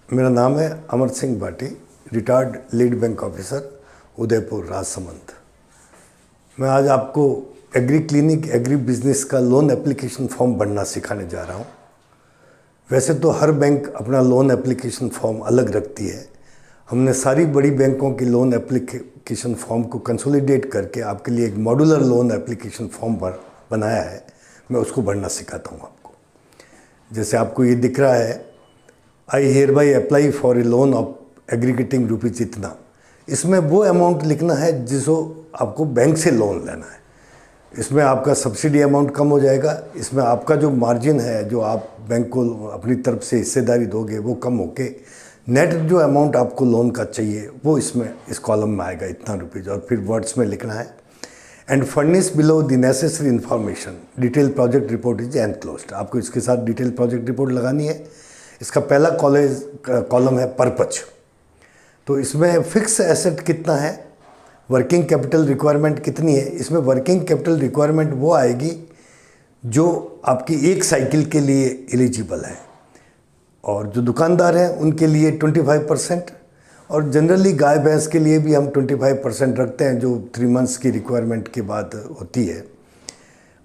मेरा नाम है Amar Singh Bhati, retired lead bank officer, Udaipur Rajsamand. मैं आज आपको एग्री क्लिनिक एग्री बिजनेस का लोन एप्लीकेशन फॉर्म भरना सिखाने जा रहा हूँ। वैसे तो हर बैंक अपना लोन एप्लीकेशन फॉर्म अलग रखती है। हमने सारी बड़ी बैंकों की लोन एप्लीकेशन फॉर्म को कंसोलिडेट करके आपके लिए एक मॉड्यूलर लोन एप्लीकेशन फॉर्म बनाया है। मैं उसको भरना सिखाता हूँ आपको। जैसे आपको ये दिख रहा है, I hereby apply for a loan of aggregating rupees इतना। इसमें वो अमाउंट लिखना है जिसको आपको बैंक से लोन लेना है। इसमें आपका सब्सिडी अमाउंट कम हो जाएगा। इसमें आपका जो मार्जिन है, जो आप बैंक को अपनी तरफ से हिस्सेदारी दोगे, वो कम होके नेट जो अमाउंट आपको लोन का चाहिए वो इसमें इस कॉलम में आएगा, इतना रुपीज़। और फिर वर्ड्स में लिखना है, and furnish below the necessary information, detail project report is enclosed. आपको इसके साथ डिटेल प्रोजेक्ट रिपोर्ट लगानी है। इसका पहला कॉलम है पर्पज। तो इसमें फिक्स एसेट कितना है, वर्किंग कैपिटल रिक्वायरमेंट कितनी है। इसमें वर्किंग कैपिटल रिक्वायरमेंट वो आएगी जो आपकी एक साइकिल के लिए एलिजिबल है, और जो दुकानदार हैं उनके लिए 25%, और जनरली गाय भैंस के लिए भी हम 25% रखते हैं, जो 3 मंथ्स की रिक्वायरमेंट के बाद होती है।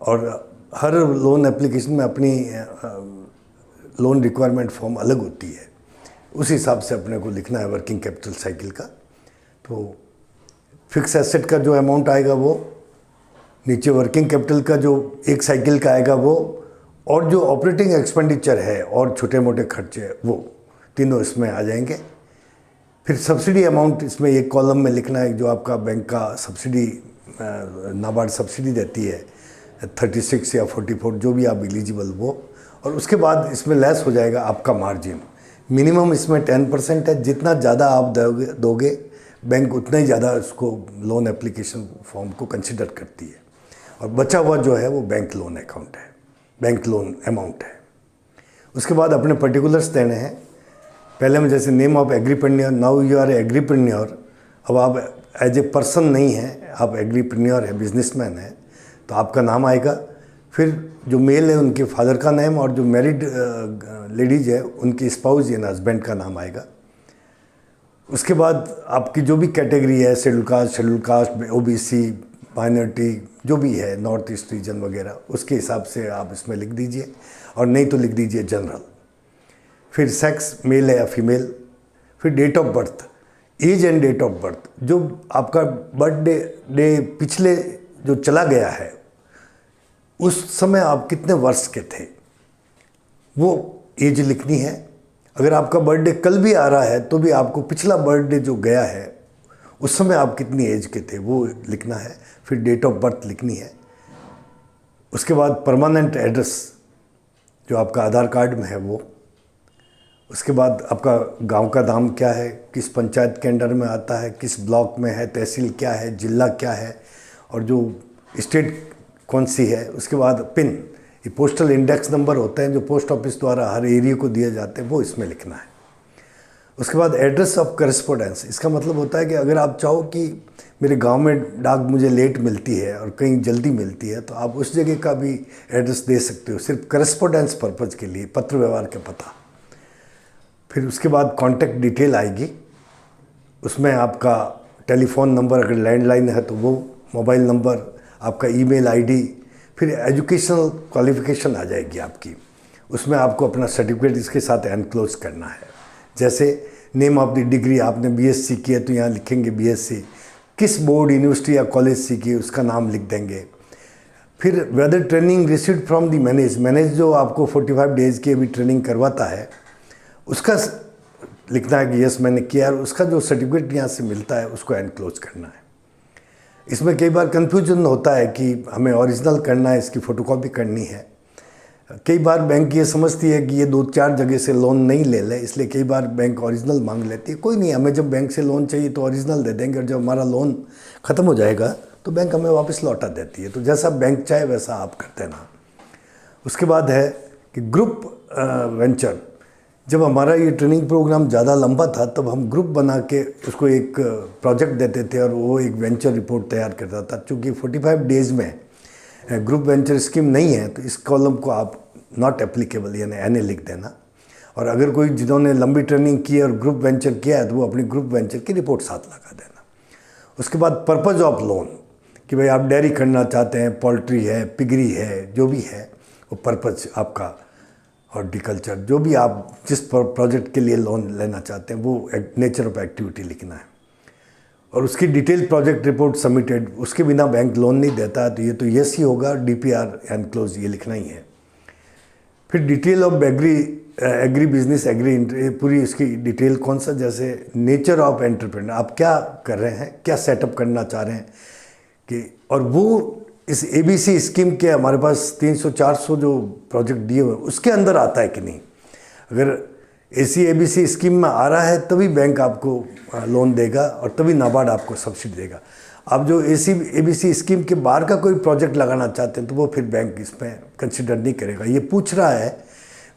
और हर लोन एप्लीकेशन में अपनी लोन रिक्वायरमेंट फॉर्म अलग होती है, उस हिसाब से अपने को लिखना है वर्किंग कैपिटल साइकिल का। तो फिक्स एसेट का जो अमाउंट आएगा वो, नीचे वर्किंग कैपिटल का जो एक साइकिल का आएगा वो, और जो ऑपरेटिंग एक्सपेंडिचर है और छोटे मोटे खर्चे, वो तीनों इसमें आ जाएंगे। फिर सब्सिडी अमाउंट इसमें एक कॉलम में लिखना है, जो आपका बैंक का सब्सिडी, नाबार्ड सब्सिडी देती है 36 या 44, जो भी आप एलिजिबल वो। और उसके बाद इसमें लेस हो जाएगा आपका मार्जिन। मिनिमम इसमें 10% है। जितना ज़्यादा आप दोगे बैंक उतना ही ज़्यादा उसको लोन एप्लीकेशन फॉर्म को कंसिडर करती है। और बचा हुआ जो है वो बैंक लोन अकाउंट है, बैंक लोन अमाउंट है। उसके बाद अपने पर्टिकुलर्स देने हैं। पहले में जैसे name of agripreneur, now you are agripreneur. अब आप एज ए पर्सन नहीं हैं, आप एग्रीप्रेन्योर है, बिजनेसमैन है, तो आपका नाम आएगा। फिर जो मेल है उनके फादर का नेम, और जो मैरिड लेडीज़ है उनकी स्पाउस या हस्बैंड का नाम आएगा। उसके बाद आपकी जो भी कैटेगरी है, शेड्यूल कास्ट, ओबीसी, माइनॉरिटी, जो भी है, नॉर्थ ईस्ट रीजन वगैरह, उसके हिसाब से आप इसमें लिख दीजिए, और नहीं तो लिख दीजिए जनरल। फिर सेक्स, मेल है या फीमेल। फिर date of birth, age and date of birth. जो आपका बर्थडे डे पिछले जो चला गया है, उस समय आप कितने वर्ष के थे, वो एज लिखनी है। अगर आपका बर्थडे कल भी आ रहा है तो भी आपको पिछला बर्थडे जो गया है उस समय आप कितनी एज के थे वो लिखना है। फिर डेट ऑफ बर्थ लिखनी है। उसके बाद परमानेंट एड्रेस जो आपका आधार कार्ड में है वो। उसके बाद आपका गांव का नाम क्या है, किस पंचायत के अंडर में आता है, किस ब्लॉक में है, तहसील क्या है, जिला क्या है, और जो स्टेट कौन सी है। उसके बाद पिन, ये पोस्टल इंडेक्स नंबर होते हैं जो पोस्ट ऑफिस द्वारा हर एरिया को दिए जाते हैं, वो इसमें लिखना है। उसके बाद एड्रेस ऑफ करेस्पोंडेंस। इसका मतलब होता है कि अगर आप चाहो कि मेरे गांव में डाक मुझे लेट मिलती है और कहीं जल्दी मिलती है, तो आप उस जगह का भी एड्रेस दे सकते हो, सिर्फ करेस्पोंडेंस पर्पज़ के लिए, पत्र व्यवहार का पता। फिर उसके बाद कॉन्टैक्ट डिटेल आएगी। उसमें आपका टेलीफोन नंबर, अगर लैंडलाइन है तो वो, मोबाइल नंबर, आपका ईमेल आईडी। फिर एजुकेशनल क्वालिफिकेशन आ जाएगी आपकी। उसमें आपको अपना सर्टिफिकेट इसके साथ एनक्लोज करना है। जैसे नेम ऑफ द डिग्री, आपने बीएससी की है तो यहाँ लिखेंगे बीएससी। किस बोर्ड, यूनिवर्सिटी या कॉलेज से की, उसका नाम लिख देंगे। फिर whether training received from the manage जो आपको 45 डेज़ की अभी ट्रेनिंग करवाता है, उसका लिखना है कि यस मैंने किया, और उसका जो सर्टिफिकेट यहाँ से मिलता है उसको एनक्लोज करना है। इसमें कई बार कन्फ्यूजन होता है कि हमें ओरिजिनल करना है, इसकी फ़ोटोकॉपी करनी है। कई बार बैंक ये समझती है कि ये 2-4 जगह से लोन नहीं ले ले, इसलिए कई बार बैंक ओरिजिनल मांग लेती है। कोई नहीं, हमें जब बैंक से लोन चाहिए तो ओरिजिनल दे देंगे, और जब हमारा लोन ख़त्म हो जाएगा तो बैंक हमें वापस लौटा देती है। तो जैसा बैंक चाहे वैसा आप कर देना। उसके बाद है कि ग्रुप वेंचर। जब हमारा ये ट्रेनिंग प्रोग्राम ज़्यादा लंबा था तब हम ग्रुप बना के उसको एक प्रोजेक्ट देते थे, और वो एक वेंचर रिपोर्ट तैयार करता था। चूँकि 45 डेज़ में ग्रुप वेंचर स्कीम नहीं है, तो इस कॉलम को आप नॉट एप्लीकेबल यानी एन लिख देना। और अगर कोई जिन्होंने लंबी ट्रेनिंग की है और ग्रुप वेंचर किया है तो वो अपनी ग्रुप वेंचर की रिपोर्ट साथ लगा देना। उसके बाद पर्पज़ ऑफ लोन कि भाई आप डेयरी करना चाहते हैं, पोल्ट्री है, पिगरी है, जो भी है वो पर्पज़ आपका, हॉर्टिकल्चर, जो भी आप जिस प्रोजेक्ट के लिए लोन लेना चाहते हैं वो नेचर ऑफ एक्टिविटी लिखना है और उसकी डिटेल प्रोजेक्ट रिपोर्ट सबमिटेड। उसके बिना बैंक लोन नहीं देता है, तो ये तो यस ही होगा, डीपीआर एंड क्लोज ये लिखना ही है। फिर detail of agri business agri पूरी इसकी डिटेल कौन सा, जैसे नेचर ऑफ एंटरप्रेन्योर, आप क्या कर रहे हैं, क्या सेटअप करना चाह रहे हैं कि, और वो इस एबीसी स्कीम के हमारे पास 300-400 जो प्रोजेक्ट दिए हुए उसके अंदर आता है कि नहीं। अगर एबीसी स्कीम में आ रहा है तभी बैंक आपको लोन देगा और तभी नाबार्ड आपको सब्सिडी देगा। आप जो एबीसी स्कीम के बाहर का कोई प्रोजेक्ट लगाना चाहते हैं तो वो फिर बैंक इसमें कंसिडर नहीं करेगा। ये पूछ रहा है,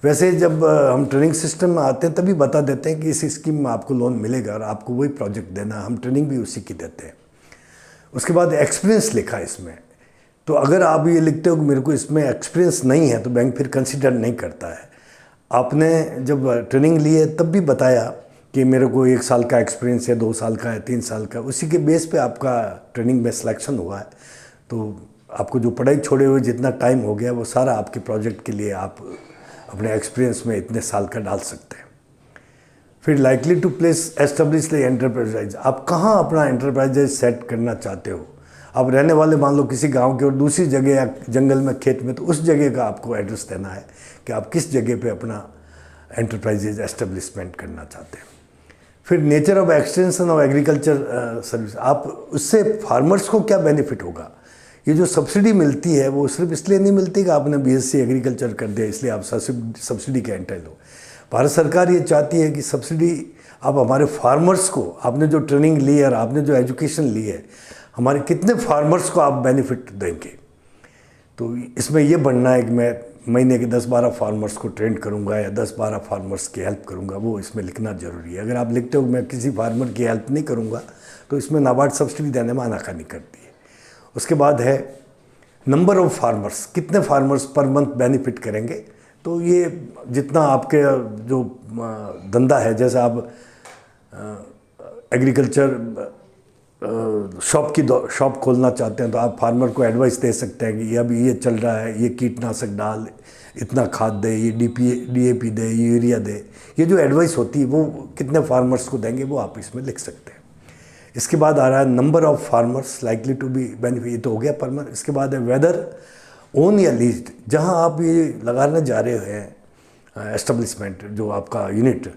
वैसे जब हम ट्रेनिंग सिस्टम में आते हैं तभी बता देते हैं कि इस स्कीम में आपको लोन मिलेगा और आपको वही प्रोजेक्ट देना है, हम ट्रेनिंग भी उसी की देते हैं। उसके बाद एक्सपीरियंस लिखा है इसमें, तो अगर आप ये लिखते हो कि मेरे को इसमें एक्सपीरियंस नहीं है तो बैंक फिर कंसिडर नहीं करता है। आपने जब ट्रेनिंग ली है तब भी बताया कि मेरे को 1 साल का एक्सपीरियंस है, 2 साल का है, 3 साल का, उसी के बेस पे आपका ट्रेनिंग में सिलेक्शन हुआ है। तो आपको जो पढ़ाई छोड़े हुए जितना टाइम हो गया वो सारा आपके प्रोजेक्ट के लिए आप अपने एक्सपीरियंस में इतने साल का डाल सकते हैं। फिर likely to place establish the enterprise, आप कहाँ अपना एंटरप्राइज सेट करना चाहते हो। आप रहने वाले मान लो किसी गांव के और दूसरी जगह या जंगल में, खेत में, तो उस जगह का आपको एड्रेस देना है कि आप किस जगह पे अपना एंटरप्राइजेज एस्टेब्लिशमेंट करना चाहते हैं। फिर nature of extension of agriculture service, आप उससे फार्मर्स को क्या बेनिफिट होगा। ये जो सब्सिडी मिलती है वो सिर्फ इसलिए नहीं मिलती कि आपने बीएससी एग्रीकल्चर कर दिया इसलिए आप सब्सिडी के एंटाइटल हो। भारत सरकार ये चाहती है कि सब्सिडी आप हमारे फार्मर्स को, आपने जो ट्रेनिंग ली है और आपने जो एजुकेशन ली है, हमारे कितने फार्मर्स को आप बेनिफिट देंगे। तो इसमें ये बनना है कि मैं महीने के 10-12 फार्मर्स को ट्रेंड करूंगा या 10-12 फार्मर्स की हेल्प करूंगा, वो इसमें लिखना ज़रूरी है। अगर आप लिखते हो मैं किसी फार्मर की हेल्प नहीं करूंगा तो इसमें नाबार्ड सब्सिडी देने में आनाकानी करती है। उसके बाद है नंबर ऑफ फार्मर्स, कितने फार्मर्स पर मंथ बेनिफिट करेंगे। तो ये जितना आपके जो धंधा है, जैसे आप एग्रीकल्चर शॉप खोलना चाहते हैं तो आप फार्मर को एडवाइस दे सकते हैं कि ये अभी ये चल रहा है, ये कीटनाशक डाल, इतना खाद दे, ये डीएपी दे, ये यूरिया दे। ये जो एडवाइस होती है वो कितने फार्मर्स को देंगे वो आप इसमें लिख सकते हैं। इसके बाद आ रहा है number of farmers likely to be benefit, ये तो हो गया परमर। इसके बाद है वेदर ओन या लीज्ड, जहाँ आप ये लगाने जा रहे हैं एस्टेब्लिशमेंट, जो आपका यूनिट,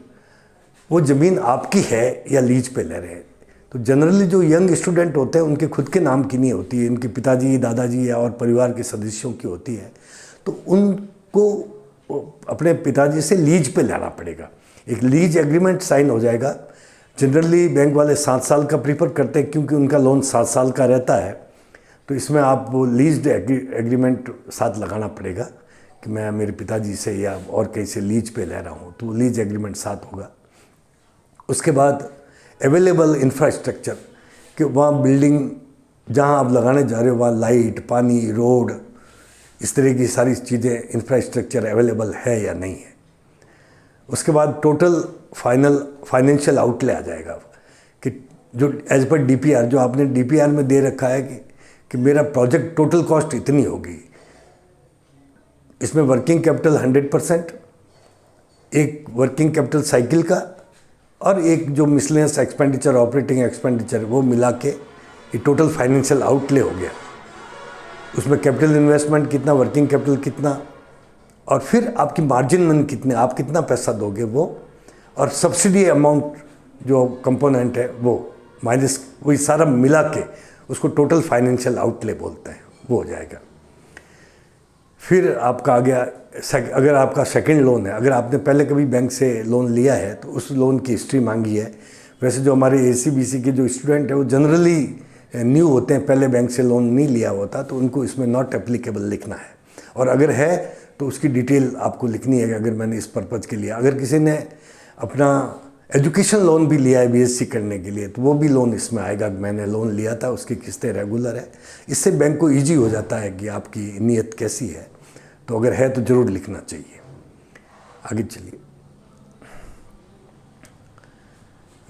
वो ज़मीन आपकी है या लीज पे ले रहे हैं। तो जनरली जो यंग स्टूडेंट होते हैं उनके खुद के नाम की नहीं होती है, इनके पिताजी, दादाजी या और परिवार के सदस्यों की होती है, तो उनको अपने पिताजी से लीज पे लाना पड़ेगा। एक लीज एग्रीमेंट साइन हो जाएगा। जनरली बैंक वाले 7 साल का प्रीफर करते हैं क्योंकि उनका लोन 7 साल का रहता है। तो इसमें आप वो लीज एग्रीमेंट साथ लगाना पड़ेगा कि मैं मेरे पिताजी से या और कहीं से लीज पे ले रहा हूँ, तो लीज एग्रीमेंट साथ होगा। उसके बाद अवेलेबल इंफ्रास्ट्रक्चर, कि वहाँ बिल्डिंग जहाँ आप लगाने जा रहे हो वहाँ लाइट, पानी, रोड, इस तरह की सारी चीज़ें, इंफ्रास्ट्रक्चर अवेलेबल है या नहीं है। उसके बाद टोटल फाइनेंशियल आउटले आ जाएगा कि जो एज पर डीपीआर, जो आपने डीपीआर में दे रखा है कि मेरा प्रोजेक्ट टोटल कॉस्ट इतनी होगी। इसमें वर्किंग कैपिटल 100%, एक वर्किंग कैपिटल साइकिल का और एक जो मिसलेनियस एक्सपेंडिचर, ऑपरेटिंग एक्सपेंडिचर, वो मिला के ये टोटल फाइनेंशियल आउटले हो गया। उसमें कैपिटल इन्वेस्टमेंट कितना, वर्किंग कैपिटल कितना, और फिर आपकी मार्जिन मनी कितने, आप कितना पैसा दोगे वो, और सब्सिडी अमाउंट जो कंपोनेंट है वो माइनस, वही सारा मिला के उसको टोटल फाइनेंशियल आउटले बोलते हैं, वो हो जाएगा। फिर आपका आ गया, अगर आपका सेकंड लोन है, अगर आपने पहले कभी बैंक से लोन लिया है तो उस लोन की हिस्ट्री मांगी है। वैसे जो हमारे एसीबीसी के जो स्टूडेंट है वो जनरली न्यू होते हैं, पहले बैंक से लोन नहीं लिया होता, तो उनको इसमें नॉट एप्लीकेबल लिखना है। और अगर है तो उसकी डिटेल आपको लिखनी है कि अगर मैंने इस पर्पज़ के लिया। अगर किसी ने अपना एजुकेशन लोन भी लिया है बीएससी करने के लिए तो वो भी लोन इसमें आएगा कि मैंने लोन लिया था, उसकी किस्तें रेगुलर है। इससे बैंक को ईजी हो जाता है कि आपकी नीयत कैसी है। तो अगर है तो ज़रूर लिखना चाहिए। आगे चलिए।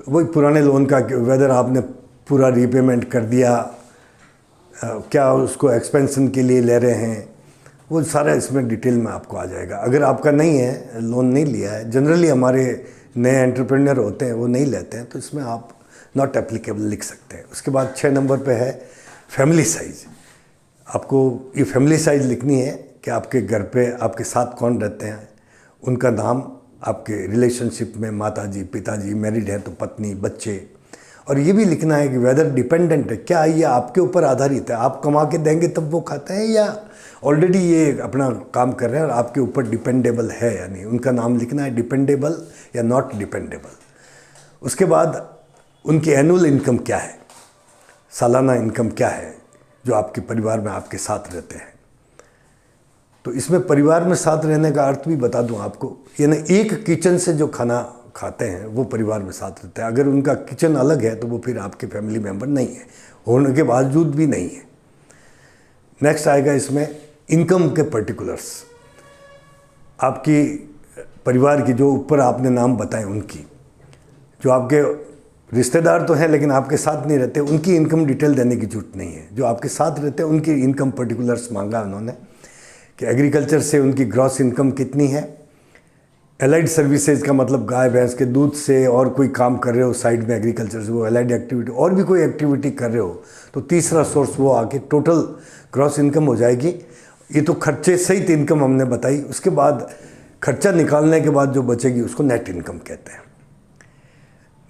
वही पुराने लोन का वेदर आपने पूरा रीपेमेंट कर दिया, क्या उसको एक्सपेंशन के लिए ले रहे हैं, वो सारा इसमें डिटेल में आपको आ जाएगा। अगर आपका नहीं है, लोन नहीं लिया है, जनरली हमारे नए एंटरप्रेन्योर होते हैं वो नहीं लेते हैं, तो इसमें आप नॉट एप्लीकेबल लिख सकते हैं। उसके बाद 6 नंबर पे है फैमिली साइज़। आपको ये फैमिली साइज़ लिखनी है कि आपके घर पे आपके साथ कौन रहते हैं, उनका नाम, आपके रिलेशनशिप में माताजी पिताजी, मैरिड है तो पत्नी बच्चे, और ये भी लिखना है कि वेदर डिपेंडेंट है, क्या ये आपके ऊपर आधारित है, आप कमा के देंगे तब वो खाते हैं या ऑलरेडी ये अपना काम कर रहे हैं और आपके ऊपर डिपेंडेबल है या नहीं, उनका नाम लिखना है, डिपेंडेबल या नॉट डिपेंडेबल। उसके बाद उनकी एनुअल इनकम क्या है, सालाना इनकम क्या है जो आपके परिवार में आपके साथ रहते हैं। तो इसमें परिवार में साथ रहने का अर्थ भी बता दूं आपको, यानी एक किचन से जो खाना खाते हैं वो परिवार में साथ रहते हैं। अगर उनका किचन अलग है तो वो फिर आपके फैमिली मेम्बर नहीं है, होने के बावजूद भी नहीं है। नेक्स्ट आएगा इसमें इनकम के पर्टिकुलर्स, आपकी परिवार की जो ऊपर आपने नाम बताए उनकी, जो आपके रिश्तेदार तो हैं लेकिन आपके साथ नहीं रहते, उनकी इनकम डिटेल देने की जरूरत नहीं है। जो आपके साथ रहते हैं उनकी इनकम पर्टिकुलर्स मांगा उन्होंने कि एग्रीकल्चर से उनकी ग्रॉस इनकम कितनी है, एलाइड सर्विसेज का मतलब गाय भैंस के दूध से और कोई काम कर रहे हो साइड में एग्रीकल्चर से, वो एलाइड एक्टिविटी और भी कोई एक्टिविटी कर रहे हो तो तीसरा सोर्स वो आके टोटल ग्रॉस इनकम हो जाएगी। ये तो खर्चे सहित इनकम हमने बताई। उसके बाद खर्चा निकालने के बाद जो बचेगी उसको नेट इनकम कहते हैं।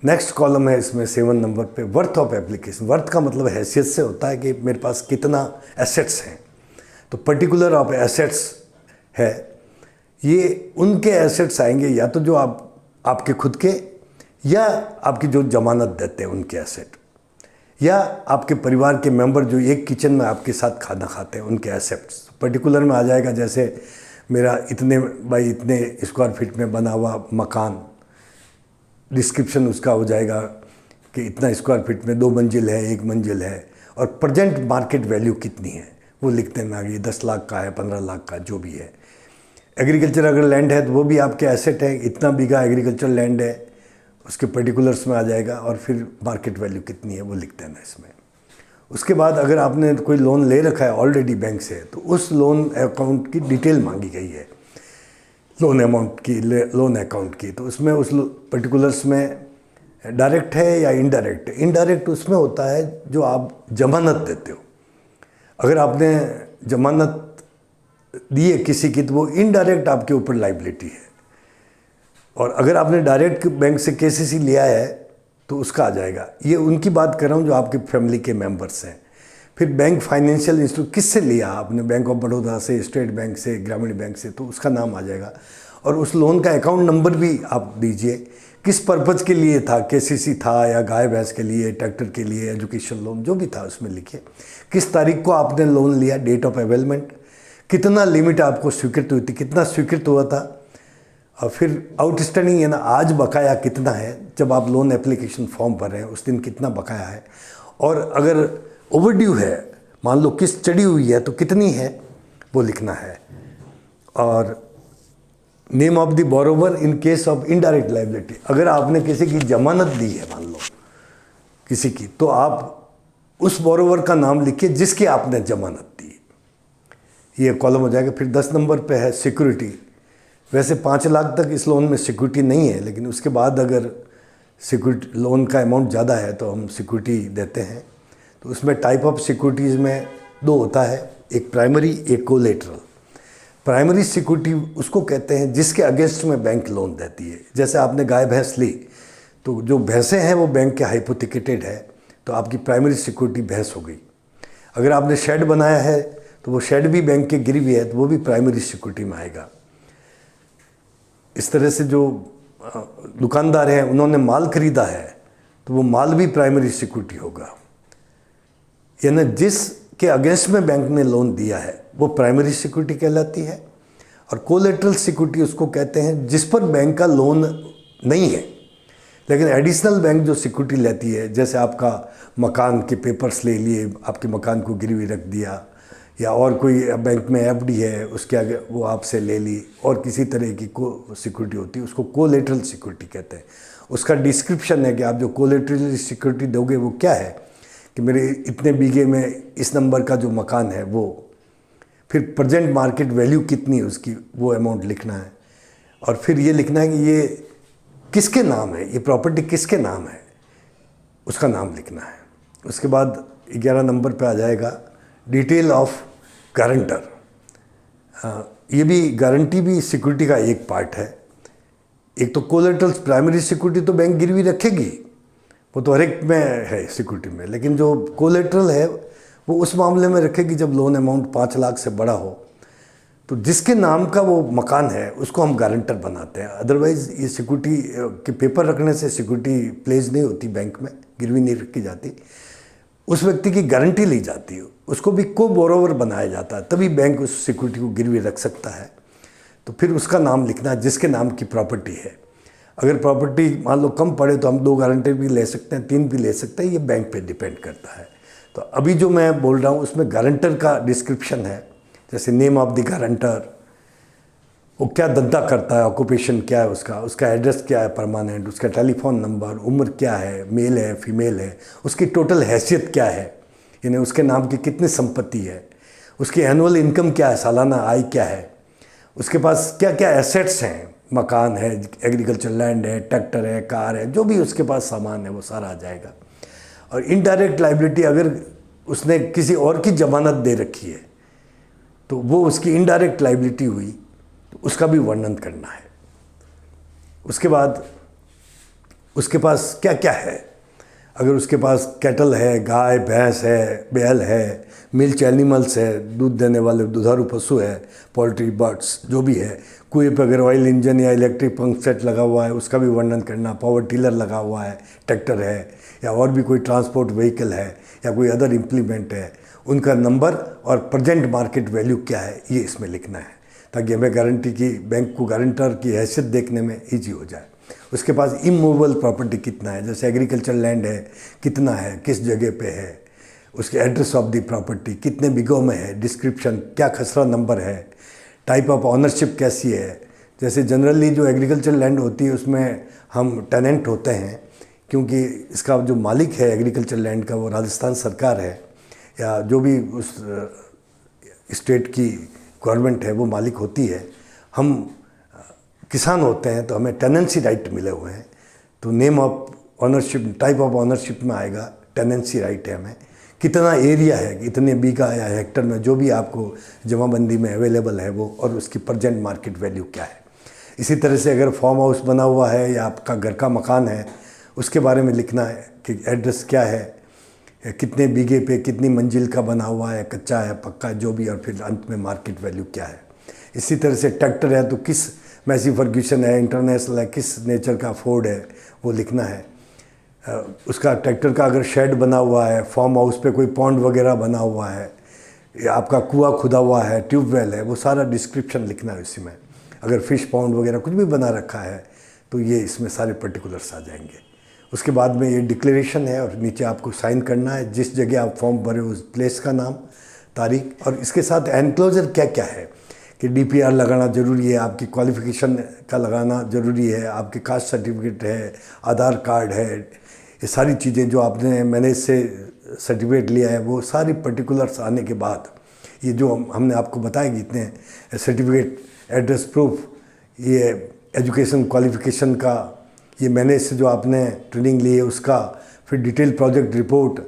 नेक्स्ट कॉलम है इसमें 7 नंबर पे वर्थ ऑफ एप्लीकेशन। वर्थ का मतलब हैसियत से होता है कि मेरे पास कितना एसेट्स हैं, तो पर्टिकुलर ऑफ एसेट्स है, ये उनके एसेट्स आएंगे या तो जो आपके खुद के या आपकी जो जमानत देते हैं उनके एसेट, या आपके परिवार के मेंबर जो एक किचन में आपके साथ खाना खाते हैं उनके एसेट्स। पर्टिकुलर में आ जाएगा जैसे मेरा इतने बाई इतने स्क्वायर फीट में बना हुआ मकान, डिस्क्रिप्शन उसका हो जाएगा कि इतना स्क्वायर फीट में 2 मंजिल है 1 मंजिल है, और प्रेजेंट मार्केट वैल्यू कितनी है वो लिखते हैं आगे, 10 लाख का है 15 लाख का जो भी है। एग्रीकल्चर अगर लैंड है तो वो भी आपके एसेट है, इतना बीघा एग्रीकल्चर लैंड है उसके पर्टिकुलर्स में आ जाएगा, और फिर मार्केट वैल्यू कितनी है वो लिखते हैं ना इसमें। उसके बाद अगर आपने कोई लोन ले रखा है ऑलरेडी बैंक से तो उस लोन अकाउंट की डिटेल मांगी गई है, लोन अमाउंट की, लोन अकाउंट की, तो उसमें उस पर्टिकुलर्स में डायरेक्ट है या इनडायरेक्ट है। इनडायरेक्ट उसमें होता है जो आप जमानत देते हो। अगर आपने जमानत दी है किसी की तो वो इनडायरेक्ट आपके ऊपर लाइबिलिटी है, और अगर आपने डायरेक्ट बैंक से केसीसी लिया है तो उसका आ जाएगा। ये उनकी बात कर रहा हूँ जो आपके फैमिली के मेंबर्स हैं। फिर बैंक फाइनेंशियल इंस्टीट्यूट किससे लिया आपने, बैंक ऑफ बड़ौदा से, स्टेट बैंक से, ग्रामीण बैंक से, तो उसका नाम आ जाएगा, और उस लोन का अकाउंट नंबर भी आप दीजिए, किस पर्पज़ के लिए था, केसीसी था या गाय भैंस के लिए, ट्रैक्टर के लिए, एजुकेशन लोन जो भी था उसमें लिखिए, किस तारीख को आपने लोन लिया, डेट ऑफ अवेलमेंट, कितना लिमिट आपको स्वीकृत हुई थी, कितना स्वीकृत हुआ था, और फिर आउटस्टैंडिंग यानी आज बकाया कितना है, जब आप लोन एप्लीकेशन फॉर्म भर रहे हैं उस दिन कितना बकाया है, और अगर ओवरड्यू है, मान लो किस्त चढ़ी हुई है तो कितनी है वो लिखना है, और name of the borrower in case of indirect liability. अगर आपने किसी की जमानत दी है मान लो किसी की, तो आप उस बोरोवर का नाम लिखिए जिसकी आपने जमानत दी। ये कॉलम हो जाएगा। फिर 10 नंबर पे है सिक्योरिटी। वैसे 5 लाख तक इस लोन में सिक्योरिटी नहीं है, लेकिन उसके बाद अगर सिक्योरिटी लोन का अमाउंट ज़्यादा है तो हम सिक्योरिटी देते हैं। तो उसमें टाइप ऑफ सिक्योरिटीज़ में 2 होता है, एक प्राइमरी एक कोलेटरल। प्राइमरी सिक्योरिटी उसको कहते हैं जिसके अगेंस्ट में बैंक लोन देती है। जैसे आपने गाय भैंस ली तो जो भैंसें हैं वो बैंक के हाइपोथिकेटेड है, तो आपकी प्राइमरी सिक्योरिटी भैंस हो गई। अगर आपने शेड बनाया है तो वो शेड भी बैंक के गिरवी है तो वो भी प्राइमरी सिक्योरिटी में आएगा। इस तरह से जो दुकानदार हैं उन्होंने माल खरीदा है तो वो माल भी प्राइमरी सिक्योरिटी होगा, यानी जिसके अगेंस्ट में बैंक ने लोन दिया है वो प्राइमरी सिक्योरिटी कहलाती है। और कोलेटरल सिक्योरिटी उसको कहते हैं जिस पर बैंक का लोन नहीं है लेकिन एडिशनल बैंक जो सिक्योरिटी लेती है, जैसे आपका मकान के पेपर्स ले लिए, आपके मकान को गिरवी रख दिया, या और कोई बैंक में एफडी है उसके आगे वो आपसे ले ली, और किसी तरह की को सिक्योरिटी होती है उसको कोलेटरल सिक्योरिटी कहते हैं। उसका डिस्क्रिप्शन है कि आप जो कोलेटरल सिक्योरिटी दोगे वो क्या है, कि मेरे इतने बीघे में इस नंबर का जो मकान है वो, फिर प्रेजेंट मार्केट वैल्यू कितनी है उसकी, वो अमाउंट लिखना है, और फिर ये लिखना है कि ये किसके नाम है, ये प्रॉपर्टी किसके नाम है, उसका नाम लिखना है। उसके बाद 11 नंबर पे आ जाएगा डिटेल ऑफ गारंटर। ये भी गारंटी भी सिक्योरिटी का एक पार्ट है। एक तो कोलेटरल्स, प्राइमरी सिक्योरिटी तो बैंक गिरवी रखेगी, वो तो हर एक में है सिक्योरिटी में, लेकिन जो कोलेटरल है वो उस मामले में रखेगी जब लोन अमाउंट 5 लाख से बड़ा हो, तो जिसके नाम का वो मकान है उसको हम गारंटर बनाते हैं। अदरवाइज़ ये सिक्योरिटी के पेपर रखने से सिक्योरिटी प्लेज नहीं होती, बैंक में गिरवी नहीं रखी जाती, उस व्यक्ति की गारंटी ली जाती है, उसको भी को बोरोवर बनाया जाता है, तभी बैंक उस सिक्योरिटी को गिरवी रख सकता है। तो फिर उसका नाम लिखना है जिसके नाम की प्रॉपर्टी है। अगर प्रॉपर्टी मान लो कम पड़े तो हम 2 गारंटर भी ले सकते हैं, 3 भी ले सकते हैं, ये बैंक पे डिपेंड करता है। तो अभी जो मैं बोल रहा हूँ उसमें गारंटर का डिस्क्रिप्शन है, जैसे नेम ऑफ द गारंटर, वो क्या धंधा करता है, ऑक्यूपेशन क्या है उसका, उसका एड्रेस क्या है परमानेंट, उसका टेलीफोन नंबर, उम्र क्या है, मेल है फीमेल है, उसकी टोटल हैसियत क्या है, यानी उसके नाम की कितनी संपत्ति है, उसकी एनुअल इनकम क्या है, सालाना आय क्या है, उसके पास क्या क्या एसेट्स हैं, मकान है, एग्रीकल्चर लैंड है, ट्रैक्टर है, कार है, जो भी उसके पास सामान है वो सारा आ जाएगा। और इनडायरेक्ट लाइबिलिटी, अगर उसने किसी और की जमानत दे रखी है तो वो उसकी इनडायरेक्ट लाइबिलिटी हुई, तो उसका भी वर्णन करना है। उसके बाद उसके पास क्या क्या है, अगर उसके पास कैटल है, गाय भैंस है, बैल है, मिल्क एनिमल्स है, दूध देने वाले दुधारू पशु है, पोल्ट्री बर्ड्स जो भी है, कुएं पर अगर ऑयल इंजन या इलेक्ट्रिक पंप सेट लगा हुआ है उसका भी वर्णन करना, पावर टिलर लगा हुआ है, ट्रैक्टर है, या और भी कोई ट्रांसपोर्ट व्हीकल है, या कोई अदर इम्प्लीमेंट है, उनका नंबर और प्रेजेंट मार्केट वैल्यू क्या है, ये इसमें लिखना है, ताकि हमें गारंटी की, बैंक को गारंटर की हैसियत देखने में ईजी हो जाए। उसके पास इमूवेबल प्रॉपर्टी कितना है, जैसे एग्रीकल्चर लैंड है कितना है, किस जगह पे है, उसके एड्रेस ऑफ द प्रॉपर्टी, कितने बिगों में है, डिस्क्रिप्शन, क्या खसरा नंबर है, टाइप ऑफ ऑनरशिप कैसी है। जैसे जनरली जो एग्रीकल्चर लैंड होती है उसमें हम टेनेंट होते हैं, क्योंकि इसका जो मालिक है एग्रीकल्चर लैंड का वो राजस्थान सरकार है, या जो भी उस स्टेट की गवर्नमेंट है वो मालिक होती है। हम किसान होते हैं तो हमें टेनेंसी राइट मिले हुए हैं, तो name of ownership, type of ownership में आएगा टेनेंसी राइट है हमें, कितना एरिया है, इतने बीघा या हेक्टर में, जो भी आपको जमाबंदी में अवेलेबल है वो, और उसकी प्रेजेंट मार्केट वैल्यू क्या है। इसी तरह से अगर फार्म हाउस बना हुआ है या आपका घर का मकान है उसके बारे में लिखना है कि एड्रेस क्या है, कितने बीघे पे, कितनी मंजिल का बना हुआ है, कच्चा है, पक्का, जो भी, और फिर अंत में मार्केट वैल्यू क्या है। इसी तरह से ट्रैक्टर है तो किस मैसी फर्ग्यूसन है, इंटरनेशनल है, किस नेचर का फोर्ड है, वो लिखना है। उसका ट्रैक्टर का अगर शेड बना हुआ है, फार्म हाउस पे कोई पॉन्ड वगैरह बना हुआ है, या आपका कुआं खुदा हुआ है, ट्यूबवेल है, वो सारा डिस्क्रिप्शन लिखना है इसी में। अगर फिश पॉन्ड वगैरह कुछ भी बना रखा है तो ये इसमें सारे पर्टिकुलर्स आ जाएंगे। उसके बाद में ये डिक्लेरेशन है, और नीचे आपको साइन करना है जिस जगह आप फॉर्म भरे उस प्लेस का नाम, तारीख, और इसके साथ एनक्लोजर क्या क्या है, कि डीपीआर लगाना ज़रूरी है, आपकी क्वालिफ़िकेशन का लगाना ज़रूरी है, आपके कास्ट सर्टिफिकेट है, आधार कार्ड है, ये सारी चीज़ें जो आपने मैनेज से सर्टिफिकेट लिया है, वो सारी पर्टिकुलर्स आने के बाद ये जो हमने आपको बताया कि इतने सर्टिफिकेट, एड्रेस प्रूफ, ये एजुकेशन क्वालिफ़िकेशन का, ये मैनेज से जो आपने ट्रेनिंग ली है उसका, फिर डिटेल प्रोजेक्ट रिपोर्ट,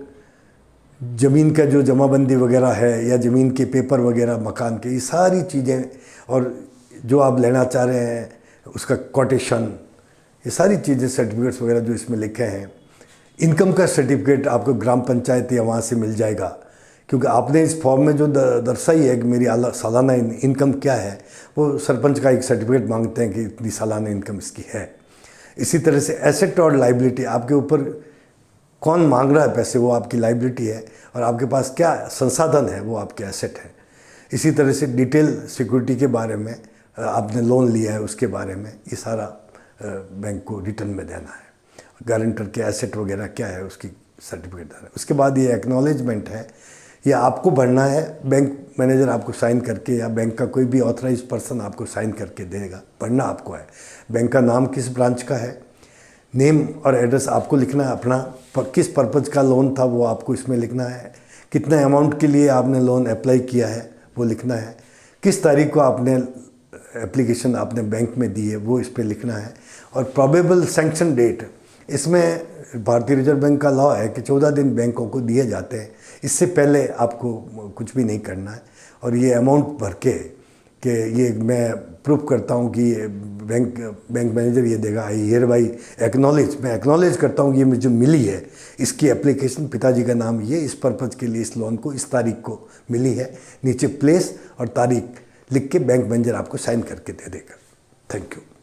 ज़मीन का जो जमाबंदी वगैरह है या ज़मीन के पेपर वगैरह मकान के, ये सारी चीज़ें, और जो आप लेना चाह रहे हैं उसका कोटेशन, ये सारी चीज़ें, सर्टिफिकेट्स वगैरह जो इसमें लिखे हैं। इनकम का सर्टिफिकेट आपको ग्राम पंचायत या वहाँ से मिल जाएगा, क्योंकि आपने इस फॉर्म में जो दर्शाई है कि मेरी सालाना इनकम क्या है, वो सरपंच का एक सर्टिफिकेट मांगते हैं कि इतनी सालाना इनकम इसकी है। इसी तरह से एसेट और लाइबिलिटी, आपके ऊपर कौन मांग रहा है पैसे, वो आपकी लाइबिलिटी है, और आपके पास क्या संसाधन है, वो आपके एसेट है। इसी तरह से डिटेल सिक्योरिटी के बारे में, आपने लोन लिया है उसके बारे में, ये सारा बैंक को रिटर्न में देना है। गारंटर के एसेट वगैरह क्या है उसकी सर्टिफिकेट देना है। उसके बाद ये एक्नॉलेजमेंट है, ये आपको भरना है, बैंक मैनेजर आपको साइन करके या बैंक का कोई भी ऑथराइज पर्सन आपको साइन करके देगा। भरना आपको है। बैंक का नाम किस ब्रांच का है, नेम और एड्रेस आपको लिखना है अपना, किस पर्पज़ का लोन था वो आपको इसमें लिखना है, कितने अमाउंट के लिए आपने लोन अप्लाई किया है वो लिखना है, किस तारीख को आपने एप्लीकेशन आपने बैंक में दी है वो इस पर लिखना है, और प्रोबेबल सैंक्शन डेट। इसमें भारतीय रिजर्व बैंक का लॉ है कि 14 दिन बैंकों को दिए जाते हैं, इससे पहले आपको कुछ भी नहीं करना है। और ये अमाउंट भर के कि ये मैं प्रूफ करता हूँ कि ये बैंक मैनेजर ये देगा, आई हियर बाई एक्नॉलेज, मैं एक्नॉलेज करता हूँ कि ये मुझे मिली है, इसकी एप्लीकेशन पिताजी का नाम ये, इस पर्पज़ के लिए इस लोन को इस तारीख को मिली है, नीचे प्लेस और तारीख लिख के बैंक मैनेजर आपको साइन करके दे देगा। Thank you.